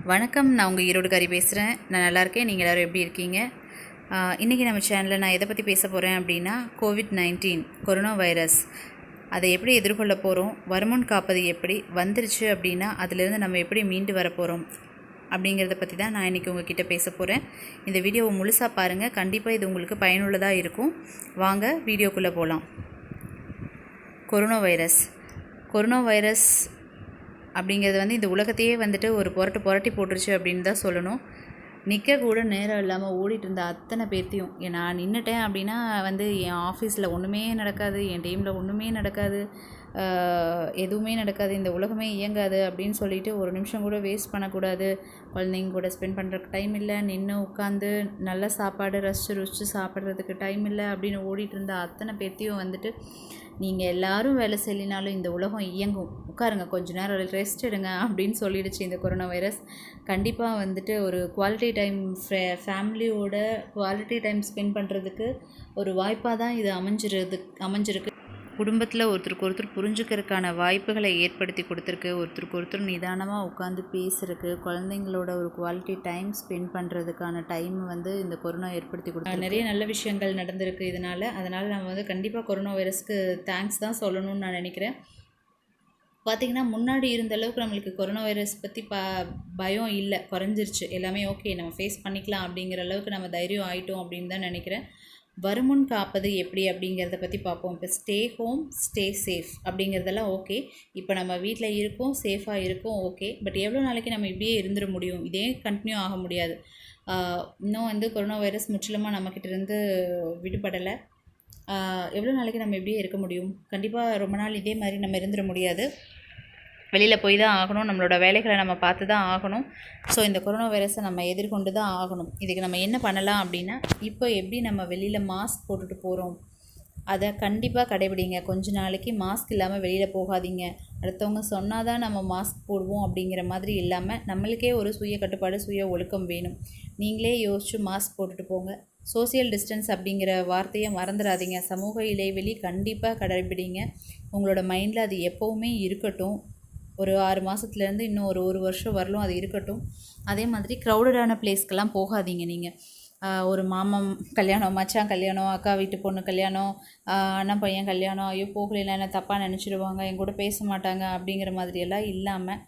வணக்கம். நான் உங்கள் ஈரோடுக்காரி பேசுகிறேன். நான் நல்லா இருக்கேன். நீங்கள் எல்லோரும் எப்படி இருக்கீங்க? இன்றைக்கி நம்ம சேனலில் நான் எதை பற்றி பேச போகிறேன் அப்படின்னா, COVID-19 கொரோனா வைரஸ் அதை எப்படி எதிர்கொள்ள போகிறோம், வருமுன் காப்பது எப்படி, வந்துருச்சு அப்படின்னா அதிலிருந்து நம்ம எப்படி மீண்டு வர போகிறோம் அப்படிங்கிறத பற்றி தான் நான் இன்றைக்கி உங்ககிட்ட பேச போகிறேன். இந்த வீடியோவை முழுசாக பாருங்கள். கண்டிப்பாக இது உங்களுக்கு பயனுள்ளதாக இருக்கும். வாங்க வீடியோக்குள்ளே போகலாம். கொரோனா வைரஸ் அப்படிங்கிறது வந்து இந்த உலகத்தையே வந்துட்டு ஒரு புரட்டி போட்டுருச்சு அப்படின்னு தான் சொல்லணும். நிற்க கூட நேரம் இல்லாமல் ஓடிட்டு இருந்த அத்தனை பேர்த்தையும் நான் நின்றுட்டேன் அப்படின்னா வந்து என் ஆஃபீஸில் ஒன்றுமே நடக்காது, என் டீமில் ஒன்றுமே நடக்காது, எதுவுமே நடக்காது, இந்த உலகமே இயங்காது அப்படின்னு சொல்லிட்டு ஒரு நிமிஷம் கூட வேஸ்ட் பண்ணக்கூடாது. குழந்தைங்க கூட ஸ்பெண்ட் பண்ணுறதுக்கு டைம் இல்லை, நின்று உட்காந்து நல்ல சாப்பாடு ருசித்து சாப்பிட்றதுக்கு டைம் இல்லை அப்படின்னு ஓடிட்டு இருந்த அத்தனை பேர்த்தையும் வந்துட்டு, நீங்கள் எல்லோரும் வேலை செய்யலினாலும் இந்த உலகம் இயங்கும், உட்காருங்க, கொஞ்ச நேரம் ரெஸ்ட் எடுங்க அப்படின்னு சொல்லிடுச்சு இந்த கொரோனா வைரஸ். கண்டிப்பாக வந்துட்டு ஒரு குவாலிட்டி டைம் ஃபேமிலியோட குவாலிட்டி டைம் ஸ்பெண்ட் பண்ணுறதுக்கு ஒரு வாய்ப்பாக தான் இது அமைஞ்சிருக்கு. குடும்பத்தில் ஒருத்தருக்கு ஒருத்தர் புரிஞ்சுக்கிறதுக்கான வாய்ப்புகளை ஏற்படுத்தி கொடுத்துருக்கு. ஒருத்தருக்கு ஒருத்தர் நிதானமாக உட்காந்து பேசுகிறதுக்கு, குழந்தைங்களோட ஒரு குவாலிட்டி டைம் ஸ்பெண்ட் பண்ணுறதுக்கான டைம் வந்து இந்த கொரோனா ஏற்படுத்தி கொடுத்துருக்கு. நிறைய நல்ல விஷயங்கள் நடந்திருக்கு அதனால் நம்ம வந்து கண்டிப்பாக கொரோனா வைரஸ்க்கு தேங்க்ஸ் தான் சொல்லணும்னு நான் நினைக்கிறேன். பார்த்திங்கன்னா முன்னாடி இருந்த அளவுக்கு நம்மளுக்கு கொரோனா வைரஸ் பற்றி பயம் இல்லை, குறைஞ்சிருச்சு. எல்லாமே ஓகே, நம்ம ஃபேஸ் பண்ணிக்கலாம் அப்படிங்கிற அளவுக்கு நம்ம தைரியம் ஆகிட்டோம் அப்படின்னு தான் நினைக்கிறேன். வருமுன் காப்பது எப்படி அப்படிங்கிறத பற்றி பார்ப்போம். இப்போ ஸ்டே ஹோம் ஸ்டே சேஃப் அப்படிங்கிறதெல்லாம் ஓகே. இப்போ நம்ம வீட்டில் இருக்கோம், சேஃபாக இருக்கோம், ஓகே. பட் எவ்வளோ நாளைக்கு நம்ம இப்படியே இருந்துட முடியும்? இதே கண்டினியூ ஆக முடியாது. இன்னும் வந்து கொரோனா வைரஸ் முற்றிலுமாக நம்மக்கிட்டேருந்து விடுபடலை. எவ்வளோ நாளைக்கு நம்ம இப்படியே இருக்க முடியும்? கண்டிப்பாக ரொம்ப நாள் இதே மாதிரி நம்ம இருந்துட முடியாது. வெளியில் போய் தான் ஆகணும், நம்மளோட வேலைகளை நம்ம பார்த்து தான் ஆகணும். ஸோ இந்த கொரோனா வைரஸை நம்ம எதிர்கொண்டு தான் ஆகணும். இதுக்கு நம்ம என்ன பண்ணலாம் அப்படின்னா, இப்போ எப்படி நம்ம வெளியில் மாஸ்க் போட்டுட்டு போகிறோம், அதை கண்டிப்பாக கடைபிடிங்க. கொஞ்ச நாளைக்கு மாஸ்க் இல்லாமல் வெளியில் போகாதீங்க. அடுத்தவங்க சொன்னால் தான் நம்ம மாஸ்க் போடுவோம் அப்படிங்கிற மாதிரி இல்லாமல், நம்மளுக்கே ஒரு சுய கட்டுப்பாடு, சுய ஒழுக்கம் வேணும். நீங்களே யோசித்து மாஸ்க் போட்டுட்டு போங்க. சோசியல் டிஸ்டன்ஸ் அப்படிங்கிற வார்த்தையை மறந்துடாதீங்க. சமூக இடைவெளி கண்டிப்பாக கடைபிடிங்க. உங்களோட மைண்டில் அது எப்போவுமே இருக்கட்டும். ஒரு 6 மாதத்துலேருந்து இன்னும் ஒரு வருஷம் வரலும் அது இருக்கட்டும். அதே மாதிரி க்ரௌடடான பிளேஸ்க்கெல்லாம் போகாதீங்க. நீங்கள் ஒரு மாமன் கல்யாணம், மச்சான் கல்யாணம், அக்கா வீட்டு பொண்ணு கல்யாணம், அண்ணன் பையன் கல்யாணம், ஐயோ போகலைன்னா என்ன தப்பாக நினச்சிடுவாங்க, என் கூட பேச மாட்டாங்க அப்படிங்கிற மாதிரியெல்லாம் இல்லாமல்,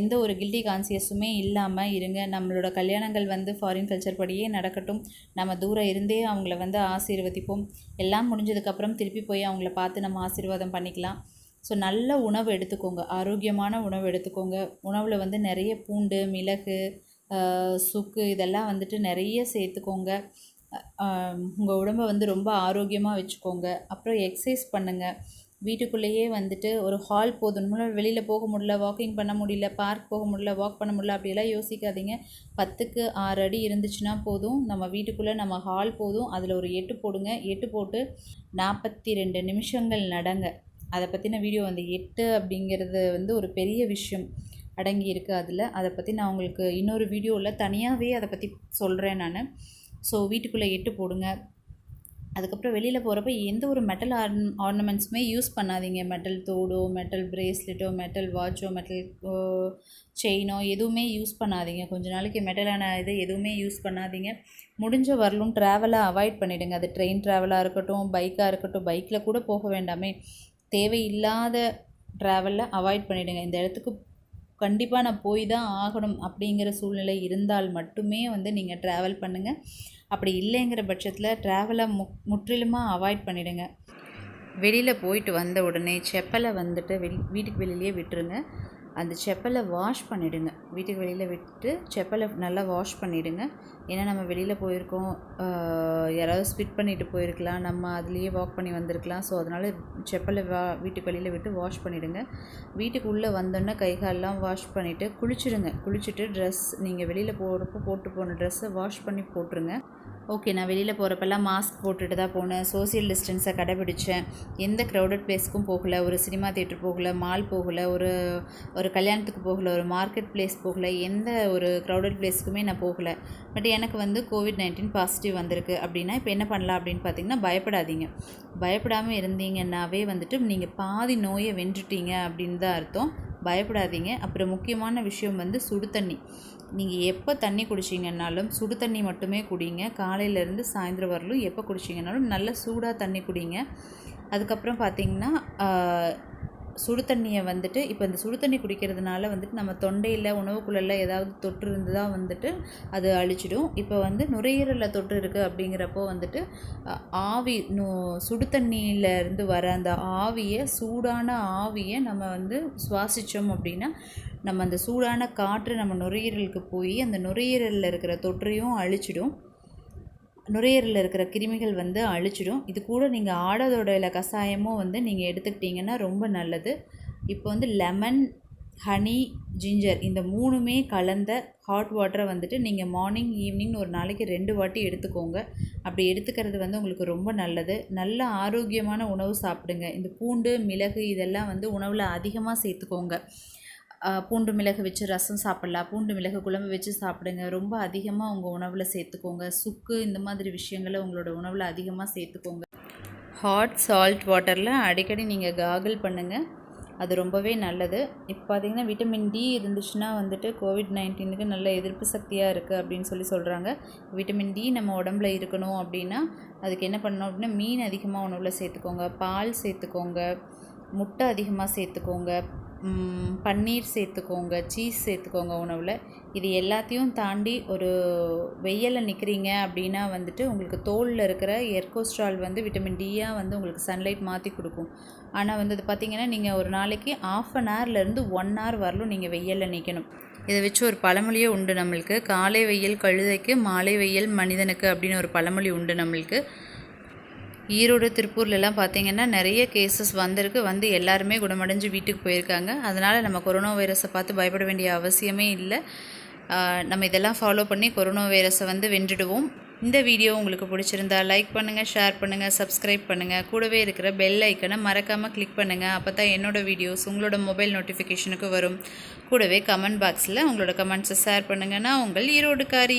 எந்த ஒரு கில்ட்டி கான்சியஸுமே இல்லாமல் இருங்க. நம்மளோட கல்யாணங்கள் வந்து ஃபாரின் கல்ச்சர் படியே நடக்கட்டும். நம்ம தூரம் இருந்தே அவங்கள வந்து ஆசீர்வதிப்போம். எல்லாம் முடிஞ்சதுக்கப்புறம் திருப்பி போய் அவங்கள பார்த்து நம்ம ஆசீர்வாதம் பண்ணிக்கலாம். ஸோ நல்ல உணவு எடுத்துக்கோங்க, ஆரோக்கியமான உணவு எடுத்துக்கோங்க. உணவில் வந்து நிறைய பூண்டு, மிளகு, சுக்கு இதெல்லாம் வந்துட்டு நிறைய சேர்த்துக்கோங்க. உங்கள் உடம்பை வந்து ரொம்ப ஆரோக்கியமாக வச்சுக்கோங்க. அப்புறம் எக்ஸசைஸ் பண்ணுங்கள். வீட்டுக்குள்ளேயே வந்துட்டு ஒரு ஹால் போதும். வெளியில் போக முடியல, வாக்கிங் பண்ண முடியல, பார்க் போக முடியல, வாக் பண்ண முடியல அப்படியெல்லாம் யோசிக்காதீங்க. 10க்கு 6 அடி இருந்துச்சுன்னா போதும். நம்ம வீட்டுக்குள்ளே நம்ம ஹால் போதும். அதில் ஒரு 8 போடுங்க. 8 போட்டு 42 நிமிஷங்கள் நடங்க. அதை பற்றின வீடியோ வந்து 8 அப்படிங்கிறது வந்து ஒரு பெரிய விஷயம் அடங்கி இருக்குது அதை பற்றி நான் உங்களுக்கு இன்னொரு வீடியோவில் தனியாகவே அதை பற்றி சொல்கிறேன் நான். ஸோ வீட்டுக்குள்ளே 8 போடுங்க. அதுக்கப்புறம் வெளியில் போகிறப்ப எந்த ஒரு மெட்டல் ஆர்னமெண்ட்ஸுமே யூஸ் பண்ணாதீங்க. மெட்டல் தோடோ, மெட்டல் பிரேஸ்லெட்டோ, மெட்டல் வாட்சோ, மெட்டல் செயினோ எதுவுமே யூஸ் பண்ணாதீங்க. கொஞ்ச நாளைக்கு மெட்டலான இது எதுவுமே யூஸ் பண்ணாதீங்க. முடிஞ்ச வரலும் ட்ராவலை அவாய்ட் பண்ணிவிடுங்க. அது ட்ரெயின் ட்ராவலாக இருக்கட்டும், பைக்காக இருக்கட்டும். பைக்கில் கூட போக வேண்டாமே. தேவையில்லாத ட்ராவலில் அவாய்ட் பண்ணிவிடுங்க. இந்த இடத்துக்கு கண்டிப்பாக நான் போய் தான் ஆகணும் அப்படிங்கிற சூழ்நிலை இருந்தால் மட்டுமே வந்து நீங்கள் ட்ராவல் பண்ணுங்கள். அப்படி இல்லைங்கிற பட்சத்தில் ட்ராவலை முற்றிலுமாக அவாய்ட் பண்ணிவிடுங்க. வெளியில் போயிட்டு வந்த உடனே செப்பலை வந்துட்டு வீட்டுக்கு வெளியிலேயே விட்டுருங்க. அந்த செப்பலை வாஷ் பண்ணிவிடுங்க. வீட்டுக்கு வெளியில் விட்டு செப்பலை நல்லா வாஷ் பண்ணிவிடுங்க. ஏன்னா நம்ம வெளியில் போயிருக்கோம், யாராவது ஸ்பிட் பண்ணிவிட்டு போயிருக்கலாம், நம்ம அதுலேயே வாக் பண்ணி வந்திருக்கலாம். ஸோ அதனால் செப்பலை வீட்டுக்கு வெளியில் விட்டு வாஷ் பண்ணிவிடுங்க. வீட்டுக்கு உள்ளே வந்தோன்னே கை காலெலாம் வாஷ் பண்ணிவிட்டு குளிச்சுட்டு ட்ரெஸ் நீங்கள் வெளியில் போகிறப்போ போட்டு போன ட்ரெஸ்ஸை வாஷ் பண்ணி போட்டுருங்க. ஓகே, நான் வெளியில் போகிறப்பெல்லாம் மாஸ்க் போட்டுட்டு தான் போனேன், சோசியல் டிஸ்டன்ஸை கடைபிடித்தேன், எந்த க்ரௌடட் பிளேஸ்க்கும் போகலை, ஒரு சினிமா தியேட்டர் போகலை, மால் போகலை, ஒரு கல்யாணத்துக்கு போகலை, ஒரு மார்க்கெட் பிளேஸ் போகலை, எந்த ஒரு க்ரௌடட் பிளேஸ்க்குமே நான் போகலை. பட் எனக்கு வந்து COVID-19 பாசிட்டிவ் வந்திருக்கு அப்படின்னா இப்போ என்ன பண்ணலாம் அப்படின்னு பார்த்தீங்கன்னா, பயப்படாதீங்க. பயப்படாமல் இருந்தீங்கன்னாவே வந்துட்டு நீங்கள் பாதி நோயை வென்றுட்டீங்க அப்படின்னு தான் அர்த்தம். பயப்படாதீங்க. அப்புறம் முக்கியமான விஷயம் வந்து சுடு தண்ணி. நீங்கள் எப்போ தண்ணி குடிச்சிங்கன்னாலும் சுடு தண்ணி மட்டுமே குடிங்க. காலையிலேருந்து சாயந்தரம் வரலும் எப்போ குடிச்சிங்கனாலும் நல்ல சூடாக தண்ணி குடிங்க. அதுக்கப்புறம் பார்த்திங்கன்னா சுடு தண்ணியை வந்துட்டு இப்போ இந்த சுடு தண்ணி குடிக்கிறதுனால வந்துட்டு நம்ம தொண்டையில் உணவுக்குள்ளே ஏதாவது தொற்று இருந்தால் வந்துட்டு அது அழிச்சிடும். இப்போ வந்து நுரையீரலில் தொற்று இருக்குது அப்படிங்கிறப்போ வந்துட்டு ஆவி சுடு தண்ணியிலேருந்து வர அந்த ஆவியை சூடான ஆவியை நம்ம வந்து சுவாசித்தோம் அப்படின்னா நம்ம அந்த சூடான காற்று நம்ம நுரையீரலுக்கு போய் அந்த நுரையீரலில் இருக்கிற தொற்றையும் அழிச்சிடும். நுரையீரலில் இருக்கிற கிருமிகள் வந்து அழிச்சிடும். இது கூட நீங்கள் ஆடாதோட கஷாயமும் வந்து நீங்கள் எடுத்துக்கிட்டிங்கன்னா ரொம்ப நல்லது. இப்போ வந்து லெமன், ஹனி, ஜிஞ்சர் இந்த 3மே கலந்த ஹாட் வாட்டரை வந்துட்டு நீங்கள் மார்னிங் ஈவினிங் ஒரு நாளைக்கு 2 வாட்டி எடுத்துக்கோங்க. அப்படி எடுத்துக்கிறது வந்து உங்களுக்கு ரொம்ப நல்லது. நல்ல ஆரோக்கியமான உணவு சாப்பிடுங்க. இந்த பூண்டு, மிளகு இதெல்லாம் வந்து உணவில் அதிகமாக சேர்த்துக்கோங்க. பூண்டு மிளகு வச்சு ரசம் சாப்பிட்லாம், பூண்டு மிளகு குழம்பு வச்சு சாப்பிடுங்க. ரொம்ப அதிகமாக உங்கள் உணவில் சேர்த்துக்கோங்க. சுக்கு இந்த மாதிரி விஷயங்களை உங்களோட உணவில் அதிகமாக சேர்த்துக்கோங்க. ஹாட் சால்ட் வாட்டரில் அடிக்கடி நீங்கள் காகிள் பண்ணுங்கள், அது ரொம்பவே நல்லது. இப்போ பார்த்திங்கன்னா விட்டமின் டி இருந்துச்சுன்னா வந்துட்டு COVID-19க்கு நல்ல எதிர்ப்பு சக்தியாக இருக்குது அப்படின்னு சொல்கிறாங்க. விட்டமின் டி நம்ம உடம்புல இருக்கணும் அப்படின்னா அதுக்கு என்ன பண்ணணும் அப்படின்னா மீன் அதிகமாக உணவில் சேர்த்துக்கோங்க, பால் சேர்த்துக்கோங்க, முட்டை அதிகமாக சேர்த்துக்கோங்க, பன்னீர் சேர்த்துக்கோங்க, சீஸ் சேர்த்துக்கோங்க உணவில். இது எல்லாத்தையும் தாண்டி ஒரு வெயிலில் நிற்கிறீங்க அப்படின்னா வந்துட்டு உங்களுக்கு தோலில் இருக்கிற எர்கோஸ்ட்ரால் வந்து விட்டமின் டியாக வந்து உங்களுக்கு சன்லைட் மாற்றி கொடுக்கும். ஆனால் வந்து அது பார்த்திங்கன்னா நீங்கள் ஒரு நாளைக்கு 1/2 hourலேருந்து 1 hour வரலும் நீங்கள் வெயிலில் நிற்கணும். இதை வச்சு ஒரு பழமொழியே உண்டு நம்மளுக்கு, காலை வெயில் கழுதைக்கு மாலை வெயில் மனிதனுக்கு அப்படின்னு ஒரு பழமொழி உண்டு நம்மளுக்கு. ஈரோடு, திருப்பூர்லலாம் பார்த்திங்கன்னா நிறைய கேசஸ் வந்து எல்லாருமே குணமடைஞ்சு வீட்டுக்கு போயிருக்காங்க. அதனால் நம்ம கொரோனா வைரஸை பார்த்து பயப்பட வேண்டிய அவசியமே இல்லை. நம்ம இதெல்லாம் ஃபாலோ பண்ணி கொரோனா வைரஸை வந்து வென்றுடுவோம். இந்த வீடியோ உங்களுக்கு பிடிச்சிருந்தா லைக் பண்ணுங்கள், ஷேர் பண்ணுங்கள், சப்ஸ்கிரைப் பண்ணுங்கள். கூடவே இருக்கிற பெல் ஐக்கனை மறக்காமல் கிளிக் பண்ணுங்கள். அப்போ தான் என்னோடய வீடியோஸ் உங்களோட மொபைல் நோட்டிஃபிகேஷனுக்கு வரும். கூடவே கமெண்ட் பாக்ஸில் உங்களோட கமெண்ட்ஸை ஷேர் பண்ணுங்கள். நான் உங்கள் ஈரோடுக்காரி.